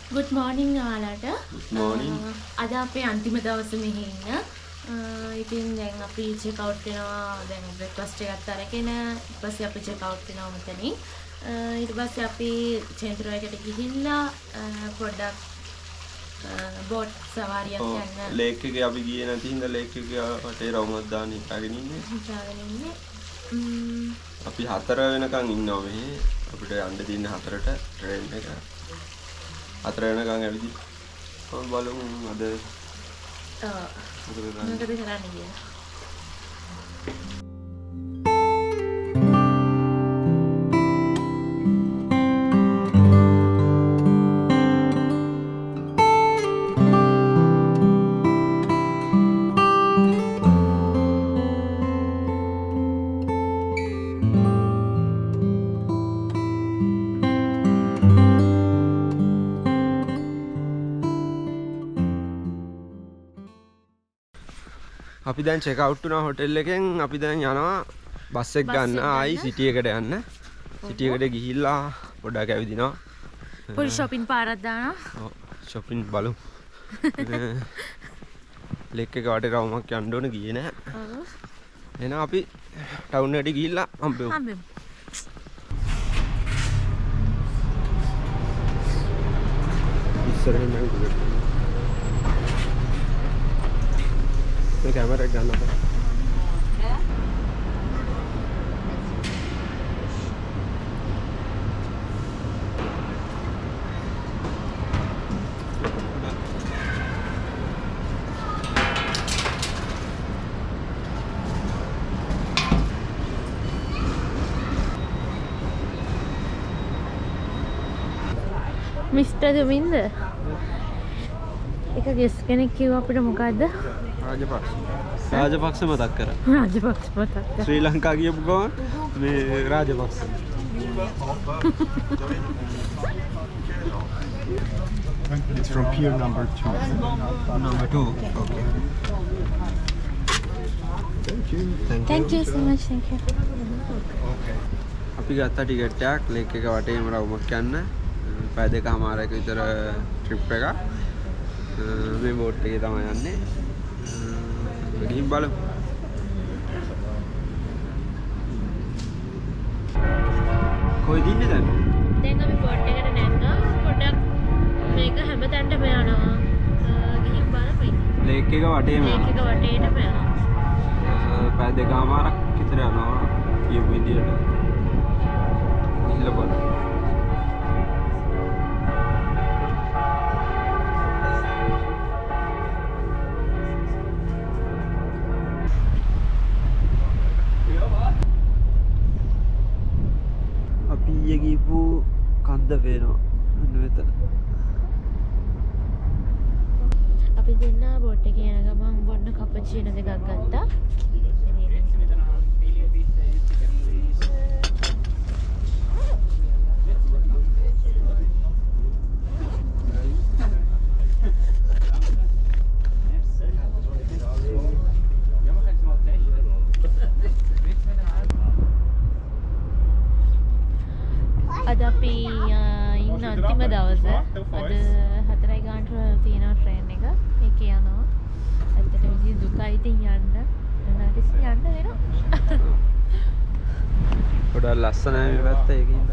Good morning ඔයාලට. Good morning. අද අපේ අන්තිම දවසේ මෙහි ඉන්න. ඉතින් දැන් අපි චෙක් අවුට් වෙනවා. දැන් බ්‍රෙක්ෆාස්ට් එකත් අරගෙන ඊට පස්සේ අපි චෙක් අවුට් වෙනවා මෙතනින්. ඊට පස්සේ අපි චේන්ද්‍ර එකට ගිහිල්ලා පොඩ්ඩක් බෝට් සවාරියක් යන්න. ලේක් එකේ අපි ගියේ නැති හින්දා ලේක් එකේ වටේ රවුමක් දාන්න හිතාගෙන ඉන්නේ. අපි 4 වෙනකන් ඉන්නවා මෙහි. අපිට යන්න තියෙන 4ට ට්‍රේන් එක. 4 වෙනකන් ඇවිදින්. කොහොම බලමු අද. මොකද කරන්නේ කියලා. අපි දැන් චෙක් අවුට් වුණා හොටෙල් එකෙන්. අපි දැන් යනවා බස් එක ගන්න ආයි සිටි එකට යන්න. සිටි එකට ගිහිල්ලා පොඩ්ඩක් ඇවිදිනවා. පොඩි shopping පාරක් දානවා. ඔව් shopping බලමු. ලේක් එක වටේ රවුමක් යන්න ඕන ගියේ නැහැ. ඔව්. එහෙනම් අපි ටවුන් එකට ගිහිල්ලා හම්බෙමු. ඉස්සරහින් නම් ගිහින්. මේ කැමරා එක ගන්න අපේ. මිස්ටර් දුමින්ද? එක ගෙස් කෙනෙක් කිව්ව අපිට මොකද්ද? රාජපක්ෂ මතක් කරා. රාජපක්ෂ මතක් කරා. ශ්‍රී ලංකා කියපු ගමන් මේ Rajapaksa. It's from pier number 2. Number 2. Okay. Thank you so much. Thank you. අපි ගත්තා ටිකට් එකක් ලේක් එක වටේම රවුමක් යන්න. පැය දෙකමාරක විතර ට්‍රිප් එකක්. මේ බෝට් එකේ තමයි යන්නේ. ගිහින් බලමු. කොහෙද ඉන්නේ දැන්? දැන් අපි බෝට් එකට නැග්ගා. පොඩ්ඩක් මේක හැමතැනටම යනවා. ගිහින් බලමු. ලේක් එක වටේම මේක වටේටම යනවා. පැය දෙකමාරක් විතර යනවා කියපු විදියට. ගිහිල්ලා බලමු. අපි ඊයේ ගිහපු කන්ද පේනවා මෙන්න මෙතන. අපි දෙන්න බෝට් එකේ යන ගමන් බොන්න කපචිනෝ දෙකක් ගත්තා. අද අපි ඉන්න අන්තිම දවස. අද 4යි ගානට තියෙනවා ට්‍රේන් එක. ඒකේ යනවා. ඇත්තටම ඉතින් දුකයි ඉතින් යන්න. නැතිස් යන්න වෙනවා. ගොඩක් ලස්සනයි මේ පැත්ත ඒකින්ද.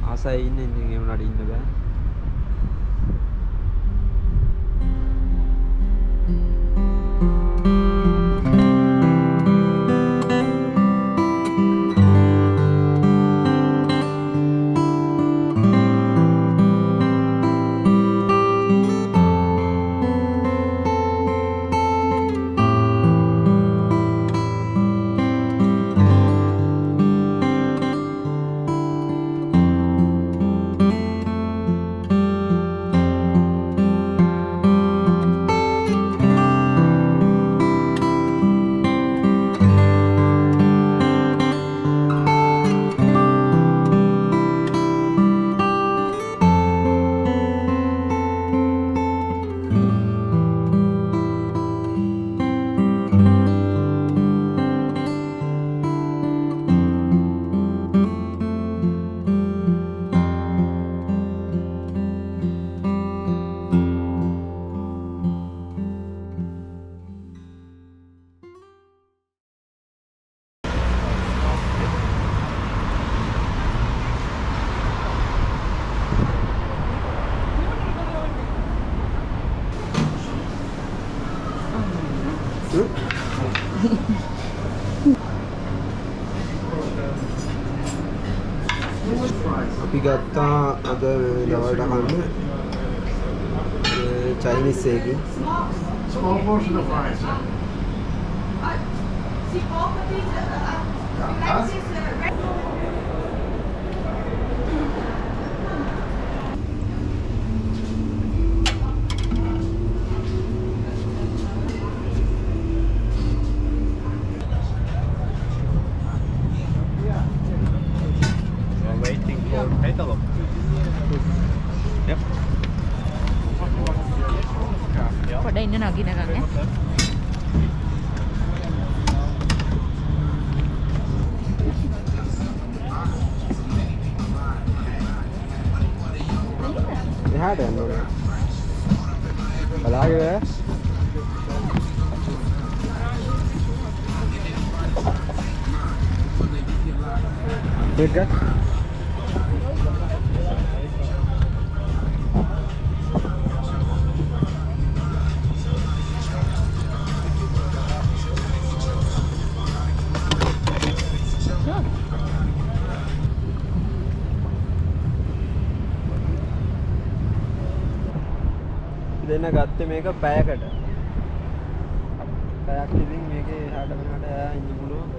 ආසයි ඉන්නේ ඉතින් ඒ උනාට ඉන්න බෑ. අපි ගත්තා අද දවල්ට කන්න චයිනීස් එකකින්. Small portion of rice. Waiting for petrol. Yep. පොඩ ඉන්න නගින ගන්න. එහාට යන්න ඕනේ. බලාගෙන ඒක දෙන්න ගත්තේ මේක පැයකට. පැයක් ඉතින් මේකේ එහාට මෙහාට ඉන්න පුළුවන්.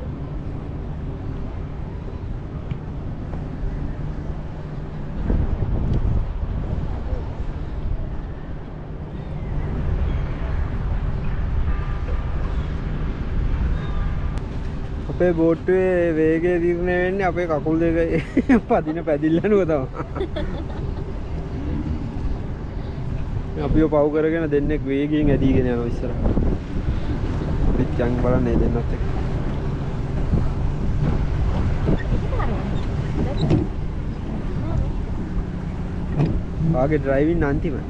අපේ බෝට්ටුවේ වේගය තීරණය වෙන්නේ අපේ කකුල් දෙක පදින පැදිල්ල අනුව තමයි. අපිව පව් කරගෙන දෙන්නෙක් වේගයෙන් ඇදීගෙන යනවා ඉස්සරහ. පිට්ටන් බලන්නේ දෙන්නත් එක්ක. ආගේ ඩ්‍රයිවිං අන්තිමයි.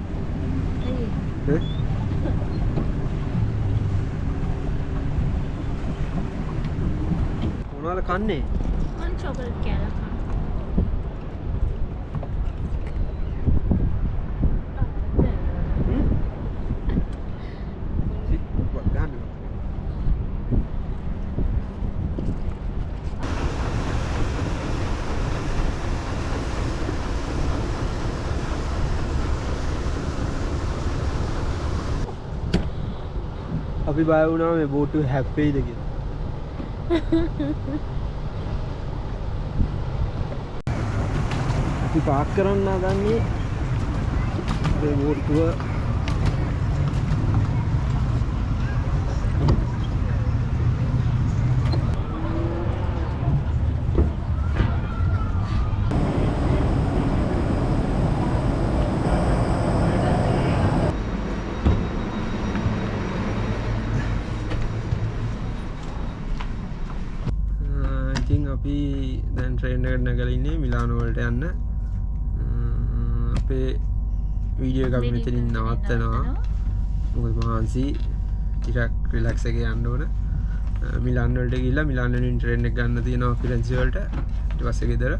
ඈ? මොනවද කන්නේ? මං චොකලට් කෑල්ල කනවා. අපි බය වුණා මේ බෝට්ටුව හැප්පෙයිද කියලා. අපි පාක් කරන්න හදන්නේ මේ බෝට්ටුව අපි දැන් ට්‍රේන් එකට නැගලා ඉන්නේ මිලානෝ වලට යන්න. අපේ වීඩියෝ එක අපි මෙතනින් නවත්තනවා. මොකද මහන්සි ටිකක් රිලැක්ස් එකේ යන්න ඕන. මිලාන් වලට ගිහිල්ලා මිලාන් වලින් ට්‍රේන් එක ගන්න තියෙනවා ෆිරෙන්සි වලට. ඊට පස්සේ ගෙදර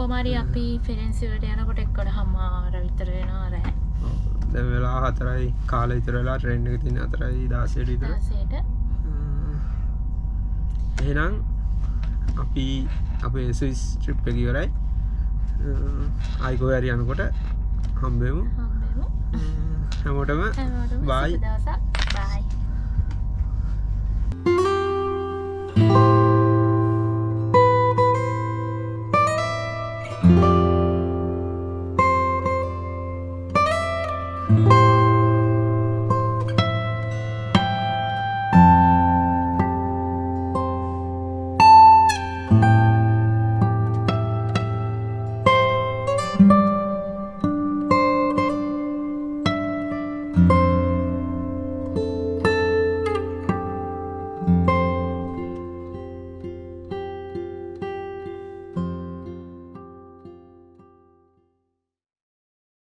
කොමාරි අපි ෆිරෙන්සි වලට යනකොට 1:00 විතර වෙනවා රෑ. දැන් වෙලා 4යි කාලේ විතර වෙලා ට්‍රේන් එක තියෙන 4යි 16ට විතර. 16ට. එහෙනම් අපි අපේ ස්විස් ට්‍රිප් එක ඉවරයි. ආයි කොහේ හරි යනකොට හම්බෙමු. හැමෝටම බයි.